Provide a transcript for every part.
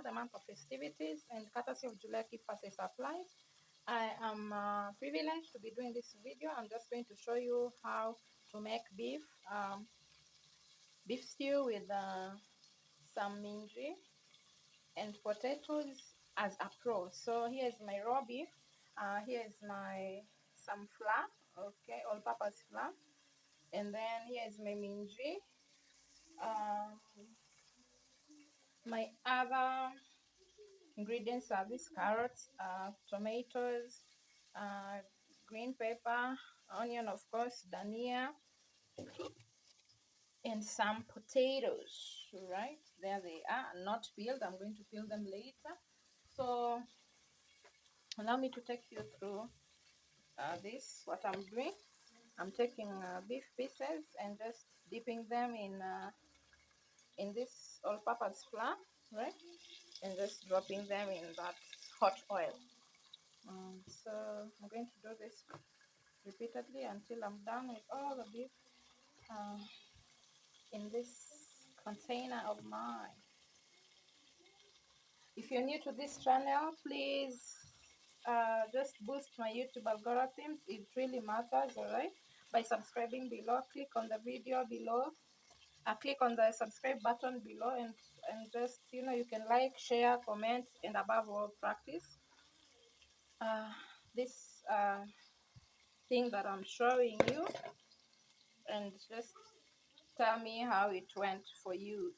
the month of festivities, and courtesy of Julek Gift Basket Supply, I am privileged to be doing this video. I'm just going to show you how to make beef stew with some minji and potatoes as a pro. So here's my raw beef. Here's my some flour, okay, all-purpose flour, and then here's my minji. Um, my other ingredients are these carrots, tomatoes, uh, green pepper, onion, of course, dhania, and some potatoes. Right there they are, not peeled. I'm going to peel them later. So allow me to take you through this, what I'm doing. I'm taking beef pieces and just dipping them in this all-purpose flour, right? And just dropping them in that hot oil. So I'm going to do this repeatedly until I'm done with all the beef in this container of mine. If you're new to this channel, please just boost my YouTube algorithm. It really matters, alright? By subscribing below, click on the video below, click on the subscribe button below, and just, you know, you can like, share, comment, and above all, practice this thing that I'm showing you, and just tell me how it went for you.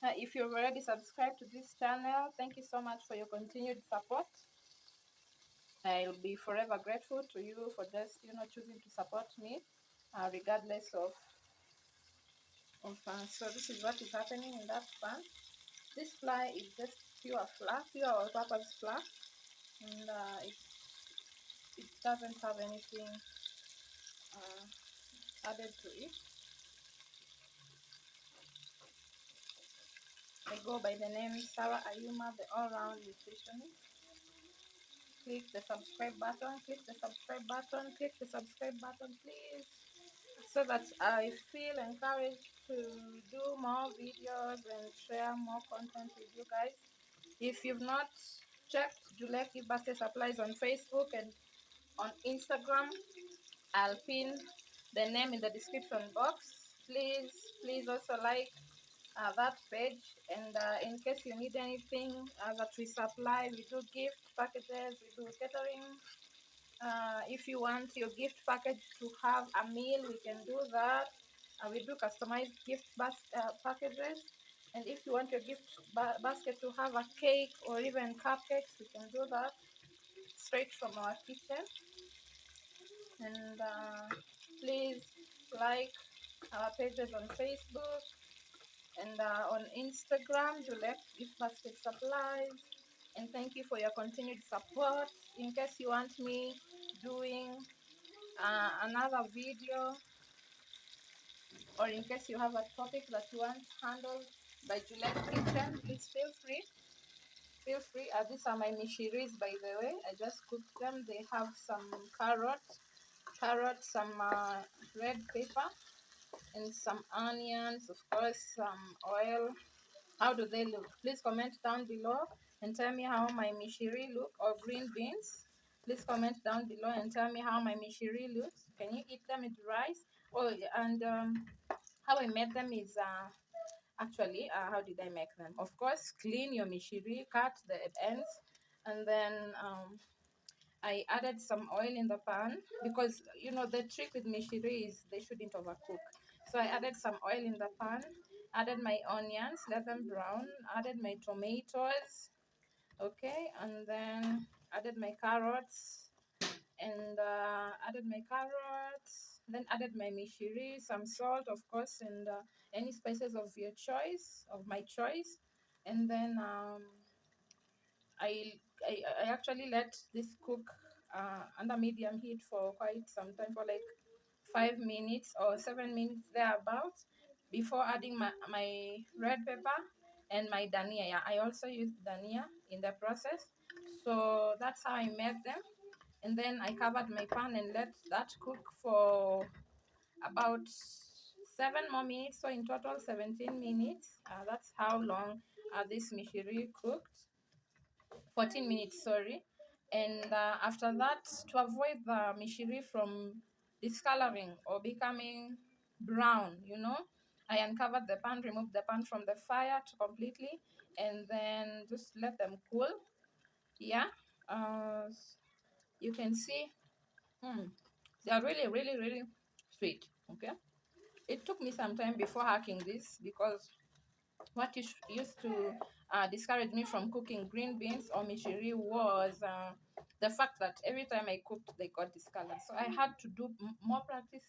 If you've already subscribed to this channel, thank you so much for your continued support. I'll be forever grateful to you for just, you know, choosing to support me, regardless of so this is what is happening in that pan. This flour is just pure flour, pure all-purpose flour, and it doesn't have anything added to it. I go by the name Sarah Ayuma, the all-round nutritionist. Click the subscribe button, click the subscribe button, click the subscribe button, please, so that I feel encouraged to do more videos and share more content with you guys. If you've not checked Julek Gift Basket Supplies on Facebook and on Instagram, I'll pin the name in the description box. Please also like that page, and in case you need anything that we supply, we do gift packages, we do catering. If you want your gift package to have a meal, we can do that. We do customized gift packages, and if you want your gift basket to have a cake or even cupcakes, we can do that straight from our kitchen. And please like our pages on Facebook and on Instagram, Julek Gift Basket Supplies. And thank you for your continued support. In case you want me doing another video, or in case you have a topic that you want handled by Julek Kitchen, please feel free. Feel free. These are my mishiris, by the way. I just cooked them. They have some carrot, some red pepper, and some onions, of course, some oil. How do they look? Please comment down below and tell me how my mishiri look, or green beans. Please comment down below and tell me how my mishiri looks. Can you eat them with rice? Oh, and how I made them is actually, how did I make them? Of course, clean your mishiri, cut the ends, and then I added some oil in the pan, because you know the trick with mishiri is they shouldn't overcook. So I added some oil in the pan, added my onions, let them brown, added my tomatoes, okay, and then added my carrots, and then added my mishiri, some salt, of course, and any spices of your choice, of my choice, and then I, I actually let this cook under medium heat for quite some time, for like 5 minutes or 7 minutes thereabouts, before adding my red pepper and my dhania. Yeah, I also used dhania in the process. So that's how I made them. And then I covered my pan and let that cook for about 7 more minutes. So in total, 17 minutes. That's how long this mishiri cooked. 14 minutes, sorry. And after that, to avoid the mishiri from discoloring or becoming brown, I uncovered the pan, removed the pan from the fire completely, and then just let them cool. Yeah, you can see, they are really, really, really sweet. Okay, it took me some time before hacking this because what used to discourage me from cooking green beans or mishiri was the fact that every time I cooked, they got discolored. So I had to do more practice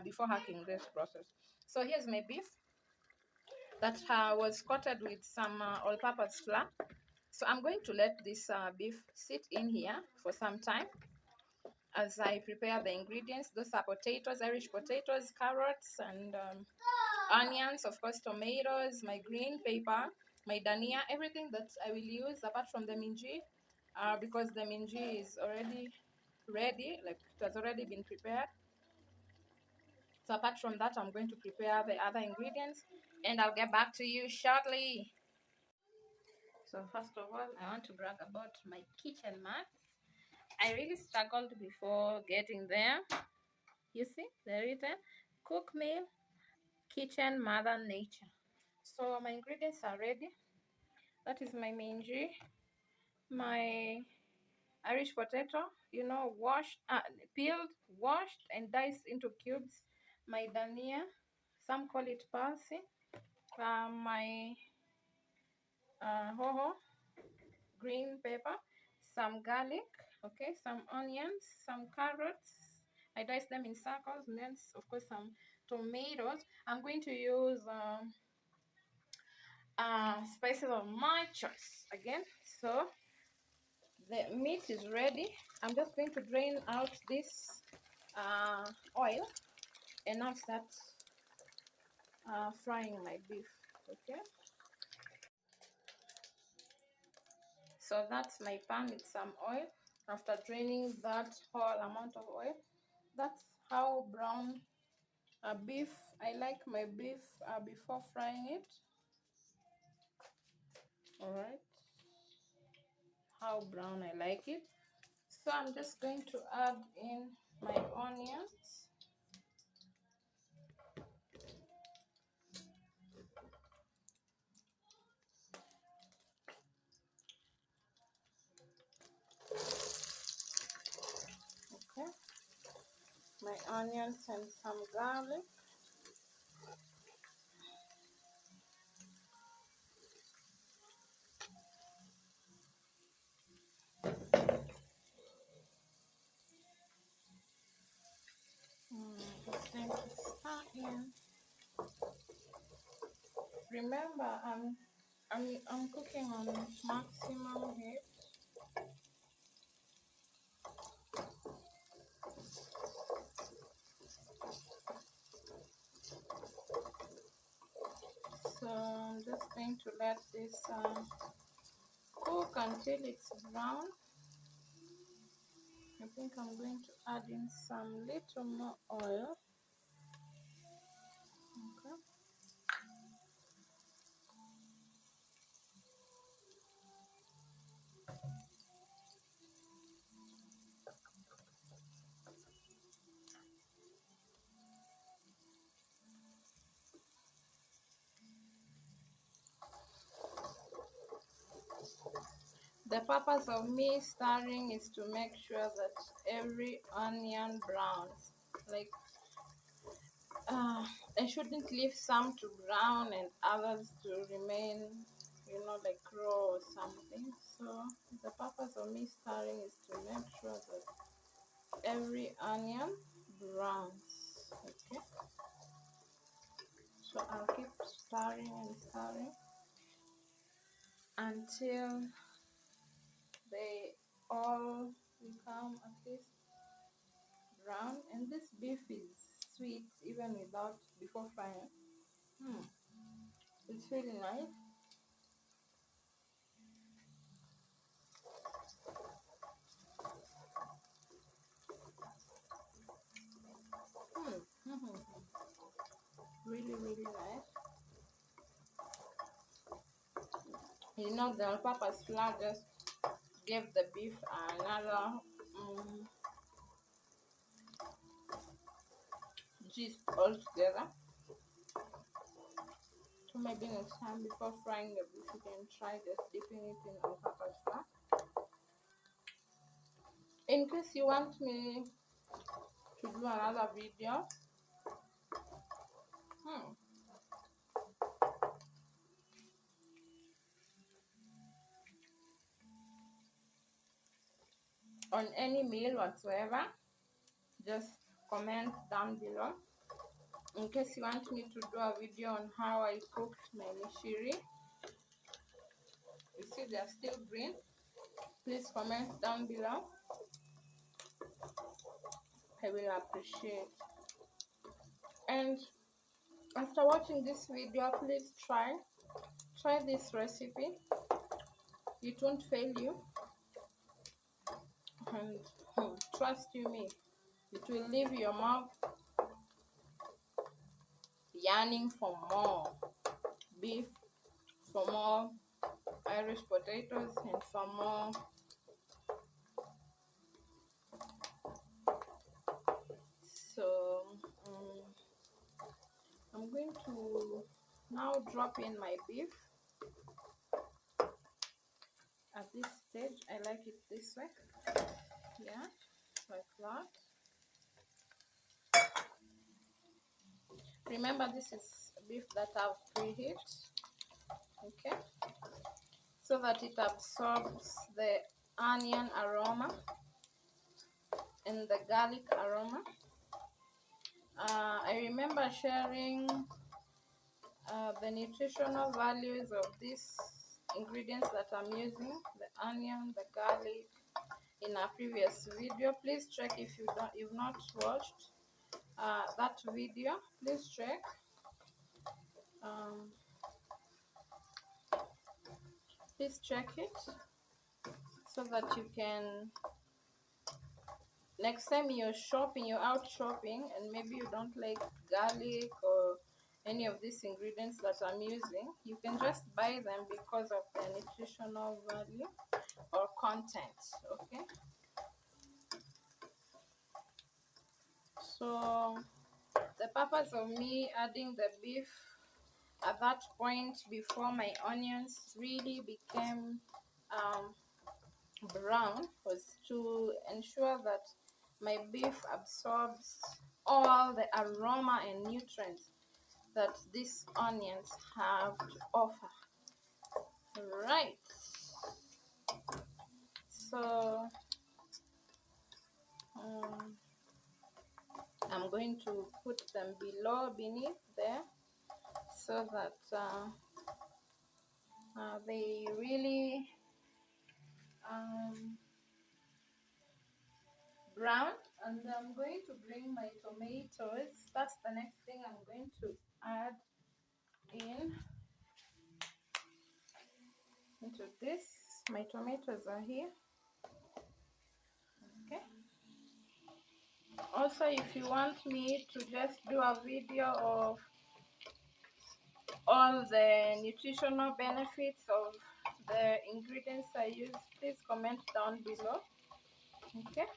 before hacking this process. So here's my beef that was coated with some all-purpose flour. So I'm going to let this beef sit in here for some time as I prepare the ingredients. Those are potatoes, Irish potatoes, carrots, and onions, of course, tomatoes, my green pepper, my dhania, everything that I will use apart from the minji, because the minji is already ready, like it has already been prepared. So apart from that, I'm going to prepare the other ingredients and I'll get back to you shortly. So first of all, I want to brag about my kitchen mat. I really struggled before getting there. You see, they're written cook meal, kitchen, mother nature. So my ingredients are ready. That is my minji, my Irish potato, washed, peeled, washed, and diced into cubes. My dhania, some call it parsley. My hoho, green pepper, some garlic, okay, some onions, some carrots. I diced them in circles, and then of course some tomatoes. I'm going to use spices of my choice again. So the meat is ready. I'm just going to drain out this oil and now start frying my beef. Okay, so that's my pan with some oil. After draining that whole amount of oil, that's how brown beef I like my beef before frying it. All right, how brown I like it. So I'm just going to add in my onions. Okay, my onions and some garlic. Just going to start in. Remember, I'm cooking on maximum heat. So I'm just going to let this cook until it's brown. I think I'm going to add in some little more oil. Okay. The purpose of me stirring is to make sure that every onion browns. Like, I shouldn't leave some to brown and others to remain, like raw or something. So the purpose of me stirring is to make sure that every onion browns. Okay. So I'll keep stirring and stirring until they all become at least brown. And this beef is sweet even without before frying. It's really nice. Really, really nice. You know, the all-purpose flour just gave the beef another gist altogether. So maybe next time before frying the beef, you can try just dipping it in all-purpose flour. In case you want me to do another video, on any meal whatsoever, just comment down below. In case you want me to do a video on how I cooked my mishiri, you see they're still green, please comment down below. I will appreciate. And after watching this video, please try this recipe. It won't fail you, and trust you me, it will leave your mouth yearning for more beef, for more Irish potatoes, and for more. So I'm going to now drop in my beef. At this stage, I like it this way. Yeah, like that. Remember, this is beef that I've preheated, okay, so that it absorbs the onion aroma and the garlic aroma. I remember sharing the nutritional values of these ingredients that I'm using, the onion, the garlic, in a previous video. Please check if you've not watched that video. Please check. Please check it so that you can, next time you're out shopping, and maybe you don't like garlic or any of these ingredients that I'm using, you can just buy them because of their nutritional value or content. Okay, so the purpose of me adding the beef at that point, before my onions really became brown, was to ensure that my beef absorbs all the aroma and nutrients that these onions have to offer. Right, so I'm going to put them beneath there, so that they really brown. And I'm going to bring my tomatoes. That's the next thing I'm going to add into this. My tomatoes are here. Okay, also, if you want me to just do a video of all the nutritional benefits of the ingredients I use, please comment down below. Okay,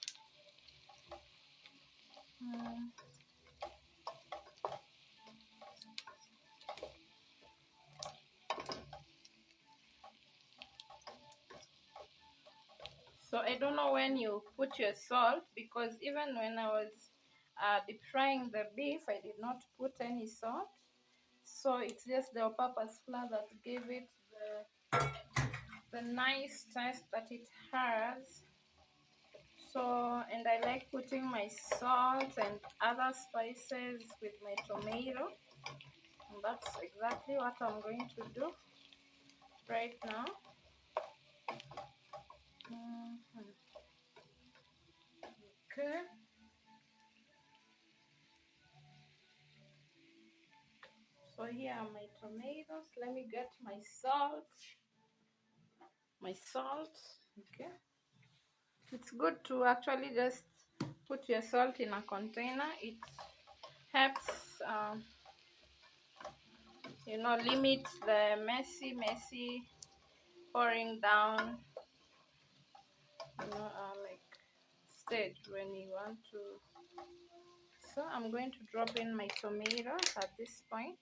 so I don't know when you put your salt, because even when I was deep frying the beef, I did not put any salt. So it's just the all-purpose flour that gave it the nice taste that it has. So, and I like putting my salt and other spices with my tomato, and that's exactly what I'm going to do right now. Okay, so here are my tomatoes. Let me get my salt. Okay, it's good to actually just put your salt in a container. It helps limit the messy pouring down, like stage when you want to. So I'm going to drop in my tomatoes at this point.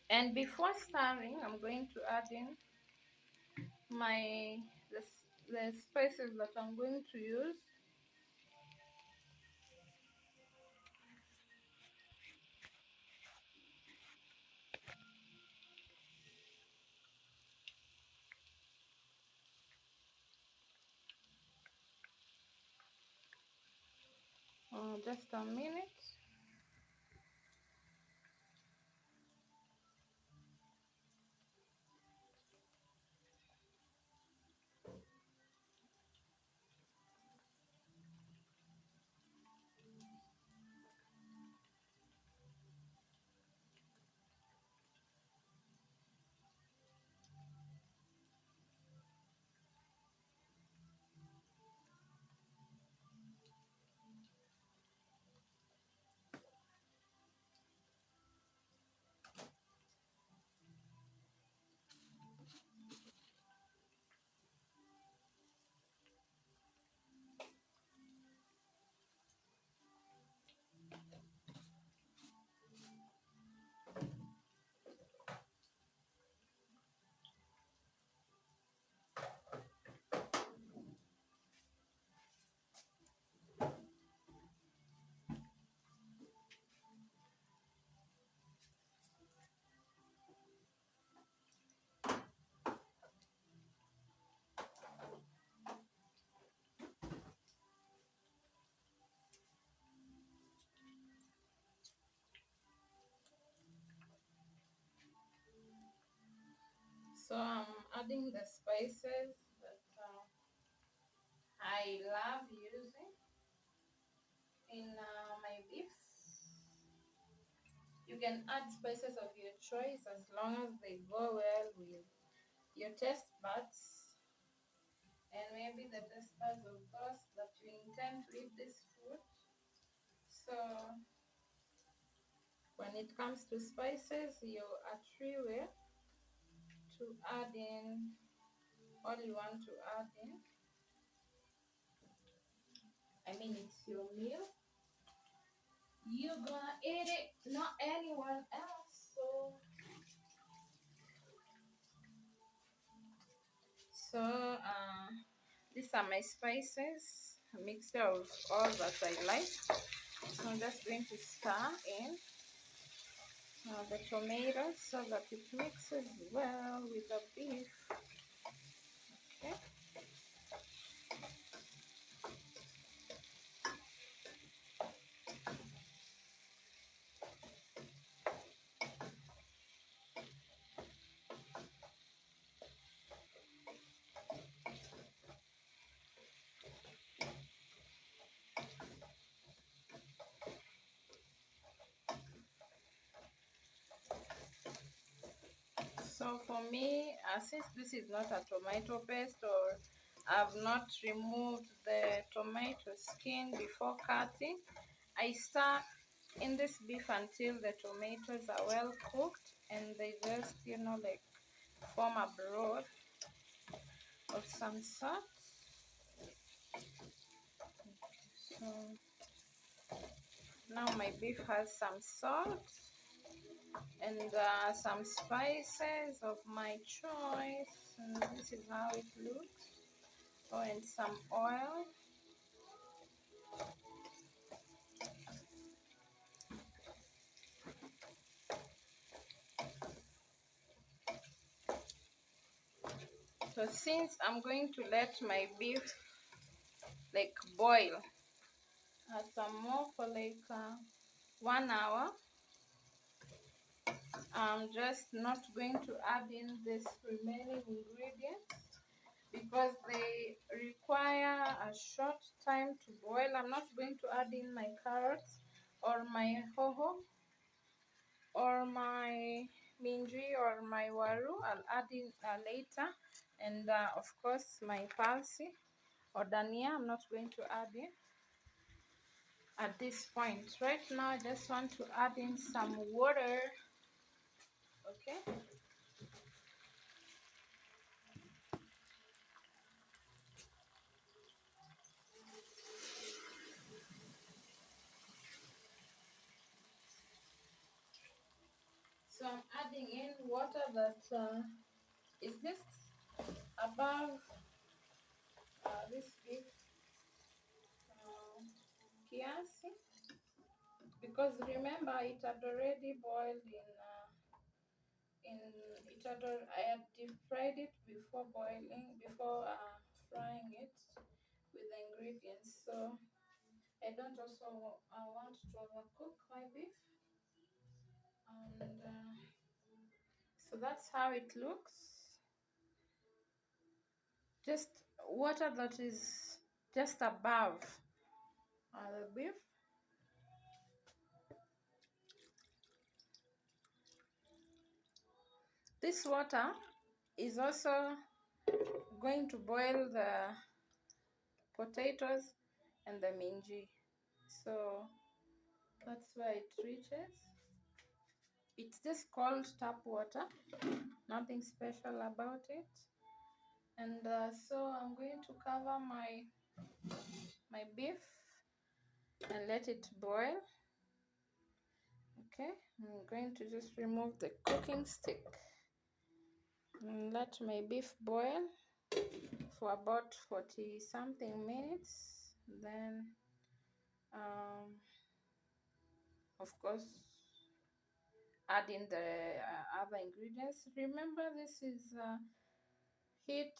And before stirring, I'm going to add in the spices that I'm going to use. Just a minute. So I'm adding the spices that I love using in my beef. You can add spices of your choice as long as they go well with your taste buds and maybe the taste buds of those that you intend to eat this food. So when it comes to spices, you are free will to add in all you want to add in. I mean, it's your meal. You're gonna eat it, not anyone else. So these are my spices, a mixture of all that I like. So I'm just going to stir in the tomatoes so that it mixes well with the beef. Okay. So for me, since this is not a tomato paste or I've not removed the tomato skin before cutting, I stir in this beef until the tomatoes are well cooked and they just, like form a broth of some sort. So now my beef has some salt and some spices of my choice, and this is how it looks. Oh, and some oil. So since I'm going to let my beef like boil some more for like 1 hour, I'm just not going to add in this remaining ingredients because they require a short time to boil. I'm not going to add in my carrots or my hoho or my minji or my waru. I'll add in later, and of course my palsy or Dhania I'm not going to add in at this point. Right now I just want to add in some water. Okay, adding in water that is just above this beef kiasi, because remember it had already boiled in it had I had deep fried it before boiling, before frying it with the ingredients. So I don't also want to overcook my beef, and so that's how it looks. Just water that is just above the beef. This water is also going to boil the potatoes and the minji. So that's where it reaches. It's just called tap water, nothing special about it. And so I'm going to cover my beef and let it boil. Okay, I'm going to just remove the cooking stick and let my beef boil for about 40 something minutes. Then of course add in the other ingredients. Remember, this is heat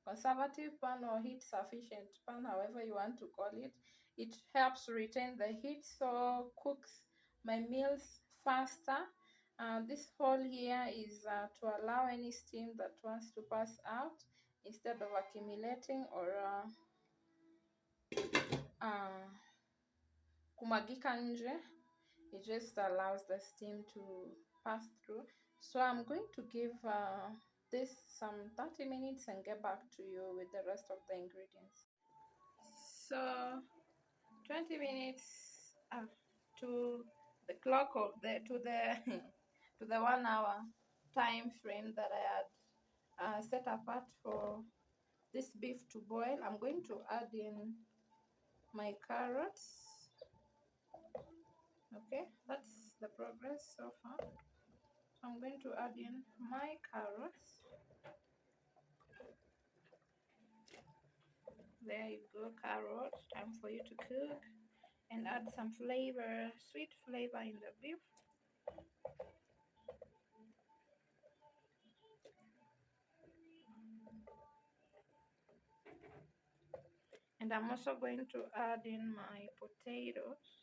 conservative pan or heat sufficient pan, however you want to call it. It helps retain the heat, so cooks my meals faster. This hole here is to allow any steam that wants to pass out instead of accumulating or kumagika nje. It just allows the steam to pass through. So I'm going to give this some 30 minutes and get back to you with the rest of the ingredients. So 20 minutes to the clock of the to the to the 1 hour time frame that I had set apart for this beef to boil. I'm going to add in my carrots. Okay, that's the progress so far. So I'm going to add in my carrots. There you go, carrots. Time for you to cook and add some flavor, sweet flavor in the beef. And I'm also going to add in my potatoes.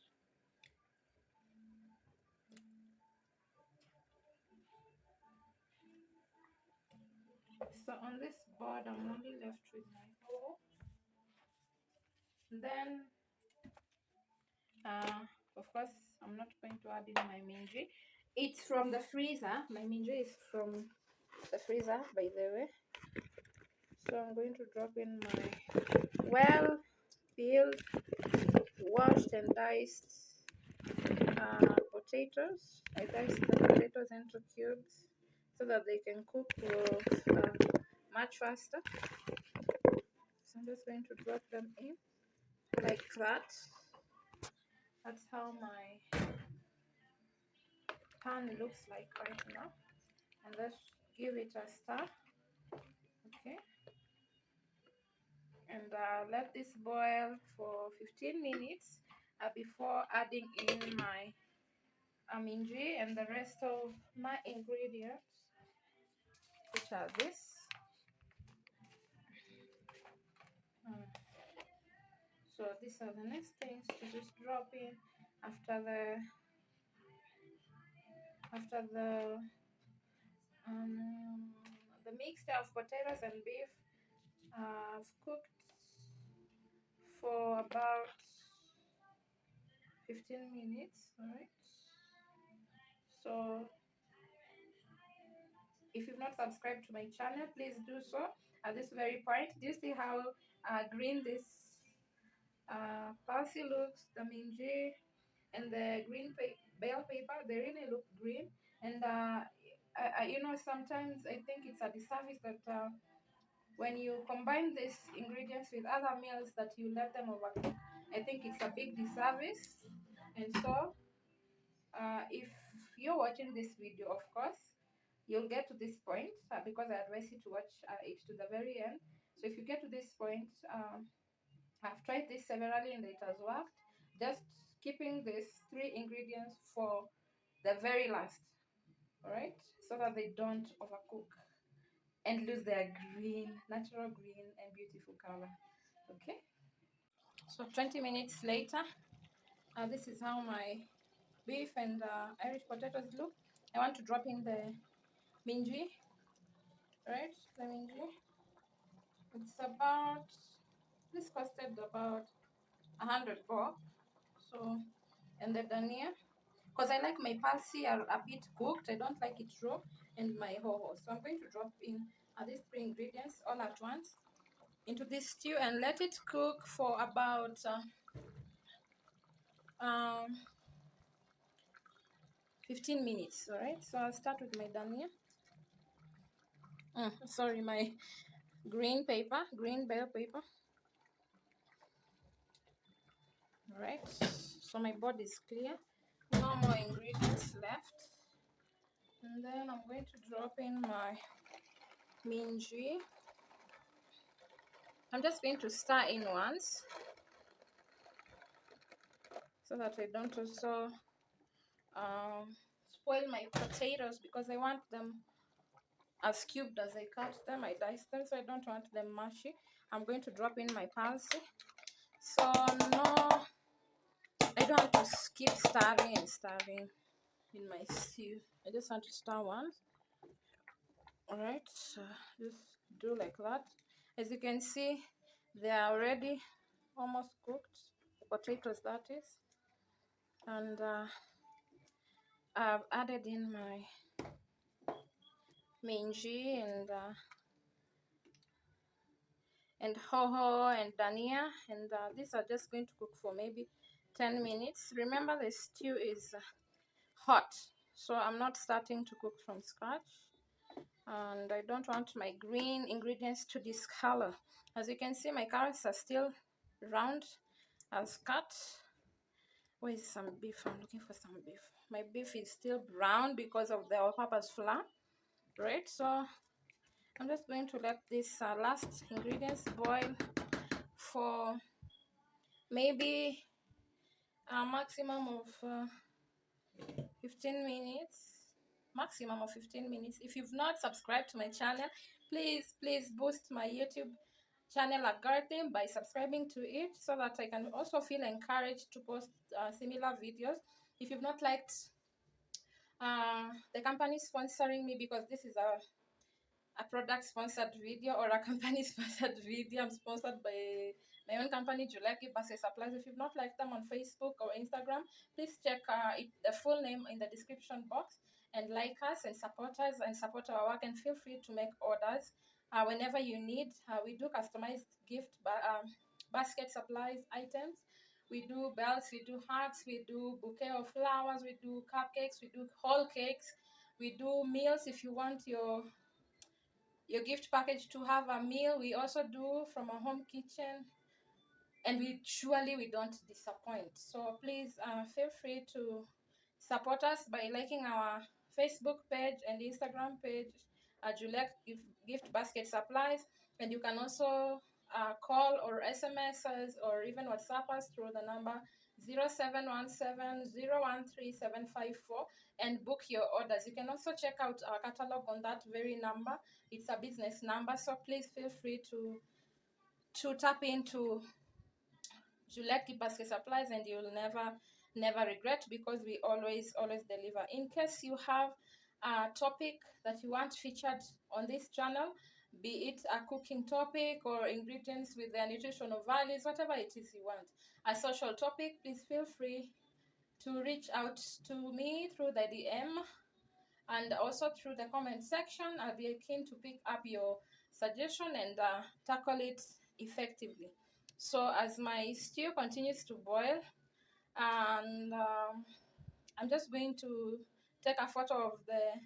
So on this board, I'm only left with my bowl. Then, of course, I'm not going to add in my minji. It's from the freezer. My minji is from the freezer, by the way. So I'm going to drop in my well-peeled, washed and diced potatoes. I diced the potatoes into cubes so that they can cook much faster. So I'm just going to drop them in like that. That's how my pan looks like right now. And let's give it a stir. Okay. And let this boil for 15 minutes before adding in my minji and the rest of my ingredients, which are this. So these are the next things to just drop in after the mixture of potatoes and beef I've cooked for about 15 minutes. All right. So if you've not subscribed to my channel, please do so at this very point. Do you see how green this pulsy looks? The minji and the green bell pepper, they really look green. And you know, sometimes I think it's a disservice that when you combine these ingredients with other meals that you let them overcook. I think it's a big disservice. And so if you're watching this video, of course, you'll get to this point because I advise you to watch it to the very end. So if you get to this point, I've tried this severally and it has worked. Just keeping these three ingredients for the very last, all right, so that they don't overcook and lose their green, natural green and beautiful color. Okay, so 20 minutes later, this is how my beef and Irish potatoes look. I want to drop in the Minji, right? The Minji. It's about, this costed about 100 bob. So, and the Dhania, because I like my palsi are a bit cooked. I don't like it raw, and my ho-ho. So I'm going to drop in these three ingredients all at once into this stew and let it cook for about 15 minutes. All right. So I'll start with my Dhania. Sorry, my green bell pepper. All right. So my board is clear. No more ingredients left. And then I'm going to drop in my Minji. I'm just going to stir in once so that I don't also spoil my potatoes, because I want them as cubed as I cut them. I dice them, so I don't want them mushy. I'm going to drop in my parsley. So no, I don't want to keep stirring and stirring in my stew. I just want to stir once. All right, so just do like that. As you can see, they are already almost cooked, the potatoes that is, and I've added in my Minji and ho-ho and Dhania, and these are just going to cook for maybe 10 minutes. Remember, the stew is hot, so I'm not starting to cook from scratch, and I don't want my green ingredients to discolor. As you can see, my carrots are still round as cut. Where is some beef? I'm looking for some beef. My beef is still brown because of the all-purpose flour, right? So I'm just going to let this last ingredients boil for maybe a maximum of 15 minutes. Maximum of 15 minutes. If you've not subscribed to my channel, please boost my YouTube channel algorithm by subscribing to it, so that I can also feel encouraged to post similar videos. If you've not liked the company sponsoring me, because this is a product sponsored video or a company sponsored video. I'm sponsored by my own company, Julek Gift Basket Supplies. If you've not liked them on Facebook or Instagram, please check the full name in the description box and like us and support our work, and feel free to make orders whenever you need. We do customized gift basket supplies items. We do belts, we do hearts, we do bouquet of flowers, we do cupcakes, we do whole cakes, we do meals if you want your gift package to have a meal. We also do from a home kitchen, and we don't disappoint. So please feel free to support us by liking our Facebook page and Instagram page, Julek Gift Basket Supplies. And you can also call or SMS us or even WhatsApp us through the number 0717-013-754 and book your orders. You can also check out our catalog on that very number. It's a business number, so please feel free to tap into Julek Gift Basket Supplies, and you'll never regret, because we always deliver. In case you have a topic that you want featured on this channel, be it a cooking topic or ingredients with their nutritional values, whatever it is you want, a social topic, please feel free to reach out to me through the DM and also through the comment section. I'll be keen to pick up your suggestion and tackle it effectively. So as my stew continues to boil, and I'm just going to take a photo of the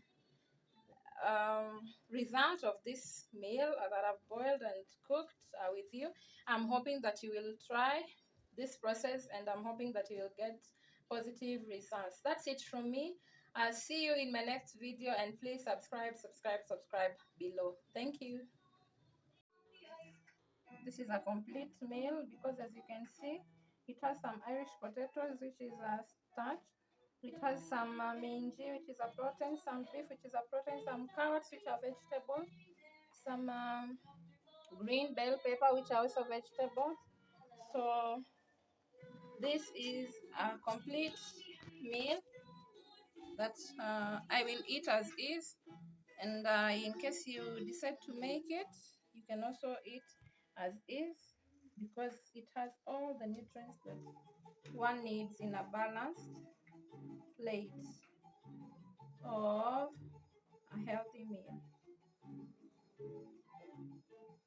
result of this meal that I've boiled and cooked with you. I'm hoping that you will try this process, and I'm hoping that you will get positive results. That's it from me. I'll see you in my next video, and please subscribe below. Thank you. This is a complete meal because, as you can see, it has some Irish potatoes, which is a starch. It has some minji, which is a protein, some beef, which is a protein, some carrots, which are vegetables, some green bell pepper, which are also vegetables. So this is a complete meal that I will eat as is. And in case you decide to make it, you can also eat as is because it has all the nutrients that one needs in a balanced plate of a healthy meal.